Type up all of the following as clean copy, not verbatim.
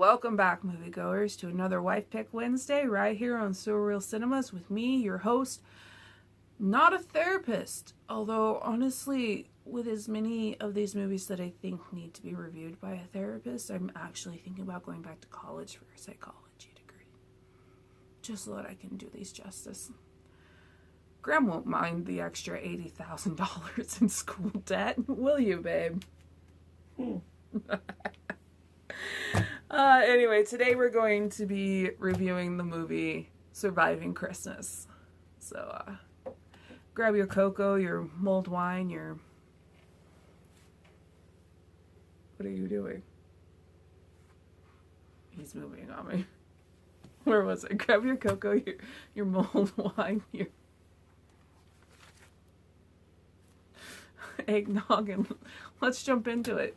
welcome back, moviegoers, to another Wife Pick Wednesday right here on Surreal Cinemas with me, your host, not a therapist, although honestly, with as many of these movies that I think need to be reviewed by a therapist, I'm actually thinking about going back to college for a psychology degree, just so that I can do these justice. Graham won't mind the extra $80,000 in school debt, will you, babe? Anyway, today we're going to be reviewing the movie Surviving Christmas. So, grab your cocoa, your mulled wine, your... What are you doing? He's moving on me. Where was it? Grab your cocoa, your mulled wine, your eggnog, and let's jump into it.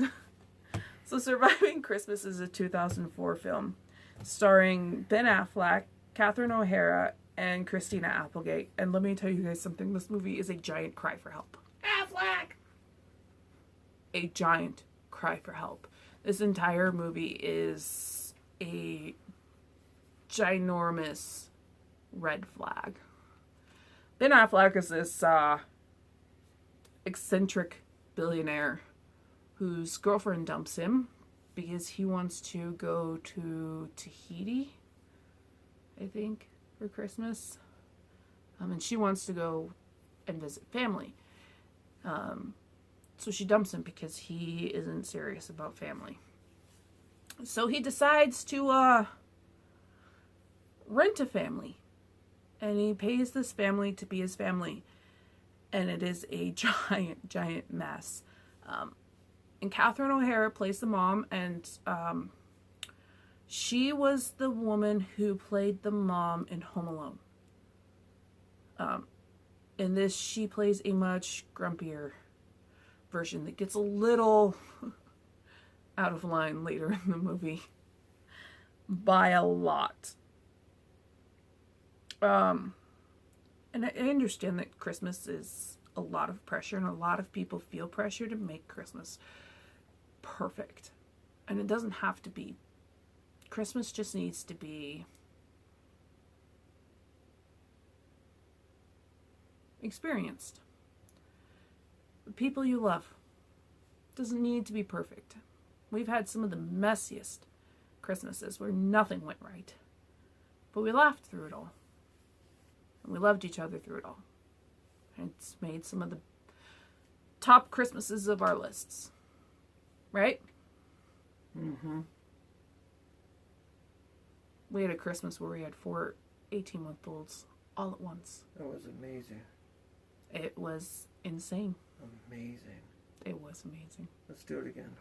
So Surviving Christmas is a 2004 film starring Ben Affleck, Catherine O'Hara, and Christina Applegate. And let me tell you guys something. This movie is a giant cry for help. Affleck! A giant cry for help. This entire movie is a ginormous red flag. Ben Affleck is this eccentric billionaire whose girlfriend dumps him because he wants to go to Tahiti, I think, for Christmas. And she wants to go and visit family. So she dumps him because he isn't serious about family. So he decides to rent a family. And he pays this family to be his family. And it is a giant, giant mess. And Catherine O'Hara plays the mom, and she was the woman who played the mom in Home Alone. In this, she plays a much grumpier version that gets a little out of line later in the movie by a lot. And I understand that Christmas is a lot of pressure, and a lot of people feel pressure to make Christmas perfect. And it doesn't have to be. Christmas just needs to be experienced. The people you love. Doesn't need to be perfect. We've had some of the messiest Christmases where nothing went right. But we laughed through it all. And we loved each other through it all. And it's made some of the top Christmases of our lists. Right? Mm-hmm. We had a Christmas where we had 4 18-month-olds all at once. That was amazing. It was insane. Amazing. It was amazing. Let's do it again.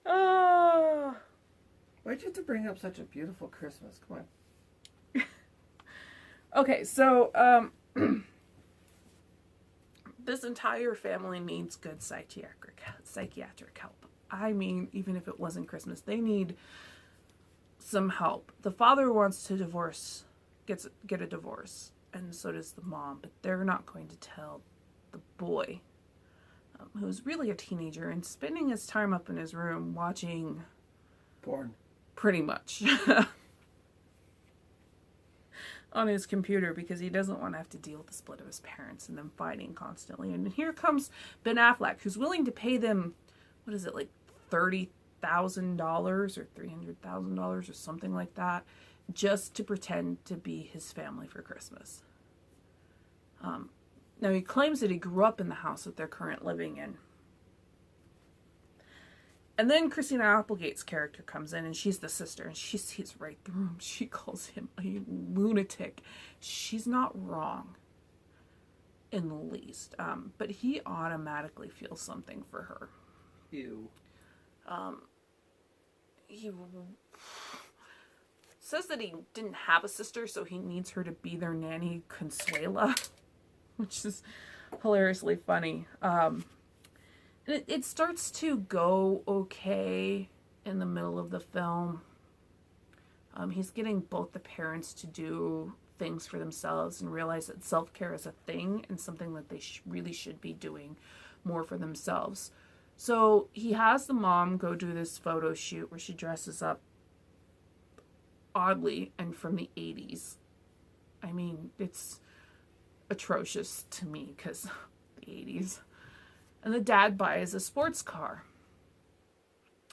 Oh. Why'd you have to bring up such a beautiful Christmas? Come on. Okay, so, this entire family needs good psychiatric help. I mean, even if it wasn't Christmas, they need some help. The father wants to get a divorce, and so does the mom, but they're not going to tell the boy, who's really a teenager and spending his time up in his room watching porn. Pretty much. On his computer, because he doesn't want to have to deal with the split of his parents and them fighting constantly. And here comes Ben Affleck, who's willing to pay them, what is it, like $30,000 or $300,000 or something like that, just to pretend to be his family for Christmas. Now he claims that he grew up in the house that they're currently living in. And then Christina Applegate's character comes in, and she's the sister, and she sees right through him. She calls him a lunatic. She's not wrong in the least, but he automatically feels something for her. Ew. He says that he didn't have a sister, so he needs her to be their nanny, Consuela, which is hilariously funny. It starts to go okay in the middle of the film. He's getting both the parents to do things for themselves and realize that self-care is a thing and something that they really should be doing more for themselves. So he has the mom go do this photo shoot where she dresses up oddly and from the 80s. I mean, it's atrocious to me because the 80s. And the dad buys a sports car.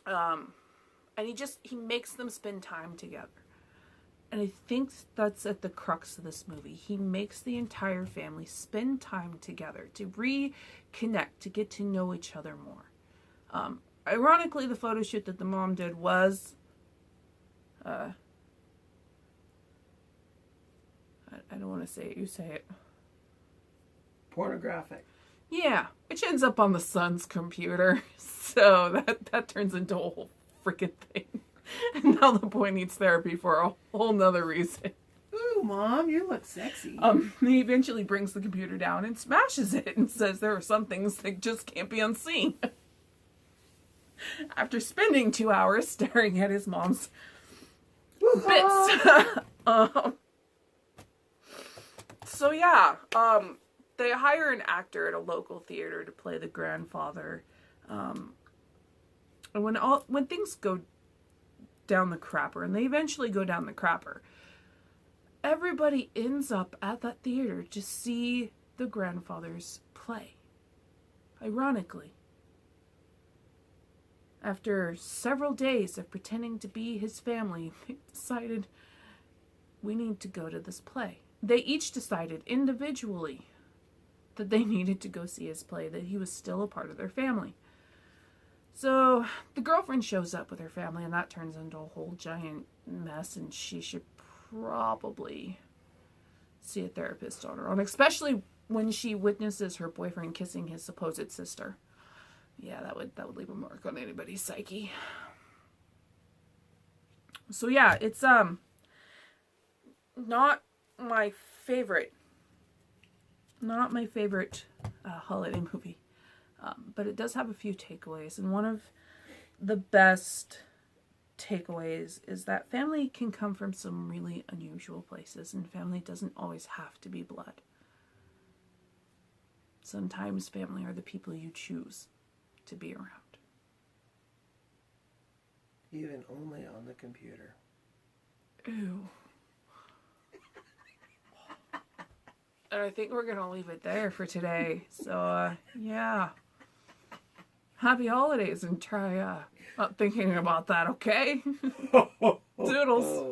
And he makes them spend time together. And I think that's at the crux of this movie. He makes the entire family spend time together to reconnect, to get to know each other more. Ironically, the photo shoot that the mom did was I don't want to say it, you say it. Pornographic. Yeah, which ends up on the son's computer. So that turns into a whole freaking thing. And now the boy needs therapy for a whole nother reason. Ooh, Mom, you look sexy. He eventually brings the computer down and smashes it and says there are some things that just can't be unseen. After spending 2 hours staring at his mom's bits. So yeah, they hire an actor at a local theater to play the grandfather. And when things go down the crapper, and they eventually go down the crapper, everybody ends up at that theater to see the grandfather's play. Ironically. After several days of pretending to be his family, they decided, we need to go to this play. They each decided individually that they needed to go see his play, that he was still a part of their family. So the girlfriend shows up with her family, and that turns into a whole giant mess, and she should probably see a therapist on her own, especially when she witnesses her boyfriend kissing his supposed sister. Yeah, that would leave a mark on anybody's psyche. So yeah, it's not my favorite holiday movie. But it does have a few takeaways, and one of the best takeaways is that family can come from some really unusual places, and family doesn't always have to be blood. Sometimes family are the people you choose to be around. Even only on the computer. Ew. And I think we're going to leave it there for today. So, yeah. Happy holidays, and try not thinking about that, okay? Doodles.